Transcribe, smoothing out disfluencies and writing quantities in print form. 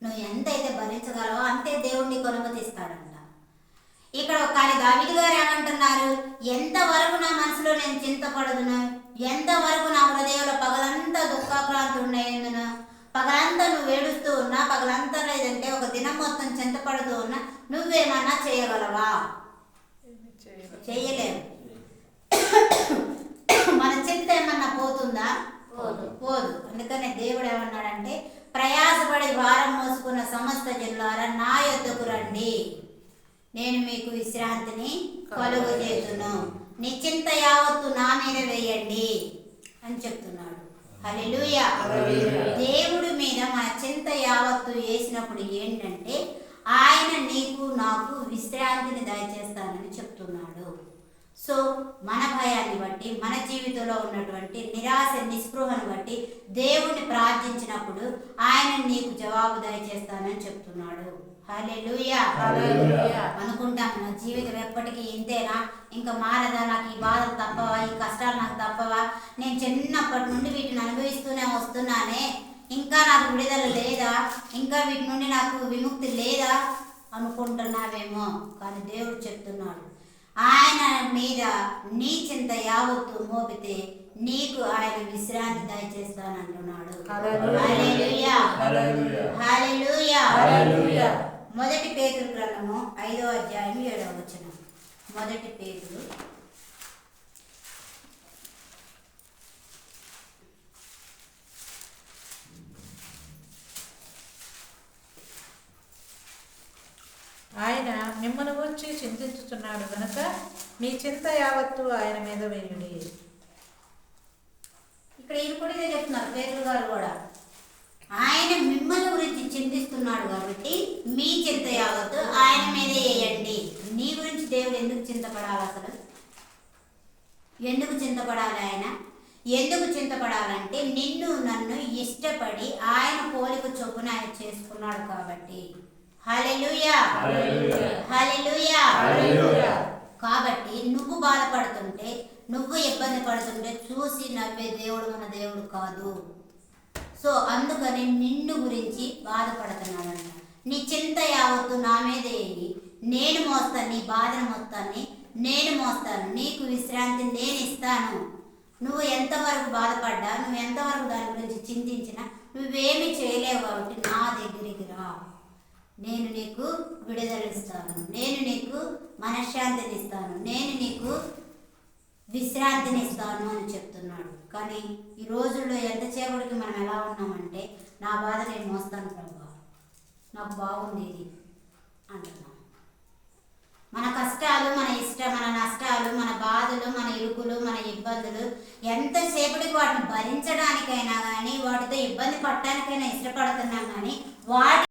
నువ్వు ఎంతైతే భరించగలవో అంతే దేవుడు నీకు అనుమతిస్తాడంట. ఇక్కడ కానీ దావీదు గారు ఏమంటున్నారు, ఎంతవరకు నా మనసులో నేను చింతపడదును, ఎంతవరకు నా హృదయంలో పగలంతా దుఃఖాక్రాంతి ఉన్నాయందును, పగలంతా నువ్వు ఏడుస్తూ ఉన్నా, పగలంతా లేదంటే ఒక దినం మొత్తం చింతపడుతూ ఉన్నా, నువ్వేమన్నా చేయగలవా? చేయలేవు. మన చింత ఏమన్నా పోతుందా? పోదు. అందుకనే దేవుడు ఏమన్నాడంటే, ప్రయాసపడి భారం మోసుకున్న సమస్త జనులారా నా యొద్దకు రండి, నేను మీకు విశ్రాంతిని కలుగజేయుదును, నీ చింత యావత్తు నా మీద వేయండి అని చెప్తున్నాడు. హల్లెలూయా. దేవుడి మీద మన చింత యావత్తు వేసినప్పుడు ఏంటంటే ఆయన నీకు నాకు విశ్రాంతిని దయచేస్తానని చెప్తున్నాడు. సో మన భయాన్ని బట్టి, మన జీవితంలో ఉన్నటువంటి నిరాశ నిస్పృహను బట్టి దేవుణ్ణి ప్రార్థించినప్పుడు ఆయన నీకు జవాబు దయచేస్తానని చెప్తున్నాడు. హల్లెలూయా. అనుకుంటాం నా జీవితం ఎప్పటికీ ఇంతేనా, ఇంకా మారదా, నాకు ఈ బాధలు తప్పవా, ఈ కష్టాలు నాకు తప్పవా, నేను చిన్నప్పటి నుండి వీటిని అనుభవిస్తూనే వస్తున్నానే, ఇంకా నాకు విడుదల లేదా, ఇంకా వీటి నుండి నాకు విముక్తి లేదా అనుకుంటున్నావేమో. కానీ దేవుడు చెప్తున్నాడు, ఆయన మీద నీ చింత యావత్తు మోపితే నీకు ఆయన విశ్రాంతి దయచేస్తానంటున్నాడు. హల్లెలూయా. హల్లెలూయా. మొదటి పేతురు గ్రంథము 5వ అధ్యాయం 7వ వచనం. మొదటి పేతురు ఆయన మిమ్మల్ని గురించి చింతించుచున్నాడు కనుక మీ చింత యావత్తు ఆయన మీద వేయుడి. ఇక్కడ ఈయన కూడా ఇదే చెప్తున్నారు, పేతురు గారు కూడా. ఆయన మిమ్మల్ని గురించి చింతిస్తున్నాడు కాబట్టి మీ చింత యావత్తు ఆయన మీదే వేయండి. నీ గురించి దేవుడు ఎందుకు చింతపడాలి? అసలు ఎందుకు చింతపడాలి? ఆయన ఎందుకు చింతపడాలంటే నిన్ను నన్ను ఇష్టపడి ఆయన పోలిక చొప్పున ఆయన చేసుకున్నాడు కాబట్టి. హల్లెలూయా. హల్లెలూయా. కాబట్టి నువ్వు బాధపడుతుంటే, నువ్వు ఇబ్బంది పడుతుంటే చూసి నవ్వే దేవుడు మన దేవుడు కాదు. సో అందుకని నిన్ను గురించి బాధపడుతున్నాడంట. నీ చింత యావత్తు నా మీద వేయి, నేను మోస్తాను, నీ బాధను మొత్తాన్ని నేను మోస్తాను, నీకు విశ్రాంతి నేను ఇస్తాను. నువ్వు ఎంతవరకు బాధపడ్డా, నువ్వు ఎంతవరకు దాని గురించి చింతించినా నువ్వేమి చేయలేవు కాబట్టి నా దగ్గరికి రా, నేను నీకు విడుదలిస్తాను, నేను నీకు మనశ్శాంతిని ఇస్తాను, నేను నీకు విశ్రాంతిని ఇస్తాను అని చెప్తున్నాడు. కానీ ఈ రోజుల్లో ఎంతసేపటికి మనం ఎలా ఉన్నామంటే, నా బాధ నేను మోస్తాను ప్రభా, నాకు బాగుంది ఇది అంటున్నాం. మన కష్టాలు, మన మన నష్టాలు, మన బాధలు, మన ఇరుకులు, మన ఇబ్బందులు ఎంతసేపటికి వాటిని భరించడానికైనా కానీ, వాటితో ఇబ్బంది పడటానికైనా ఇష్టపడుతున్నాం కానీ వాటి